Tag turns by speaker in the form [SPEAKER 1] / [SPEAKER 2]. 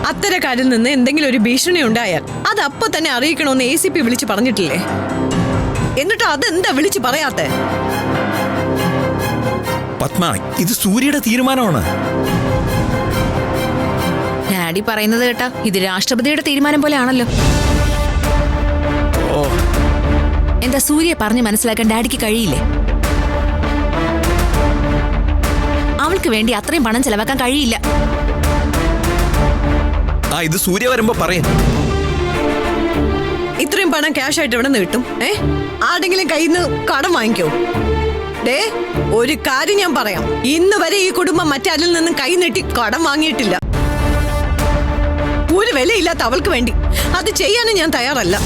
[SPEAKER 1] അത്തരക്കാരിൽ നിന്ന് എന്തെങ്കിലും ഒരു ഭീഷണി ഉണ്ടായാൽ അത് അപ്പൊ തന്നെ അറിയിക്കണമെന്ന് ACP വിളിച്ച് പറഞ്ഞിട്ടില്ലേ? എന്നിട്ട് അതെന്താ വിളിച്ച് പറയാത്തെ?
[SPEAKER 2] പത്മ, ഇത് സൂര്യയുടെ തീരുമാനമാണ്.
[SPEAKER 3] ഡാഡി പറയുന്നത് കേട്ടാ ഇത് രാഷ്ട്രപതിയുടെ തീരുമാനം പോലെ ആണല്ലോ. എന്താ സൂര്യ പറഞ്ഞ് മനസ്സിലാക്കാൻ ഡാഡിക്ക് കഴിയില്ലേ? അവൾക്ക് വേണ്ടി അത്രയും പണം ചെലവാക്കാൻ കഴിയില്ല.
[SPEAKER 2] ഇത് സൂര്യ വരുമ്പോ പറയും.
[SPEAKER 1] ഇത്രയും പണം ക്യാഷ് ആയിട്ട് എവിടെ നിന്ന് കിട്ടും? ആരുടെങ്കിലും കയ്യിൽ നിന്ന് കടം വാങ്ങിക്കോ? ഒരു കാര്യം ഞാൻ പറയാം, ഇന്ന് വരെ ഈ കുടുംബം മറ്റാരിൽ നിന്നും കൈ നീട്ടി കടം വാങ്ങിയിട്ടില്ല. ഒരു വിലയില്ലാത്ത അവൾക്ക് വേണ്ടി അത് ചെയ്യാനും ഞാൻ തയ്യാറല്ല.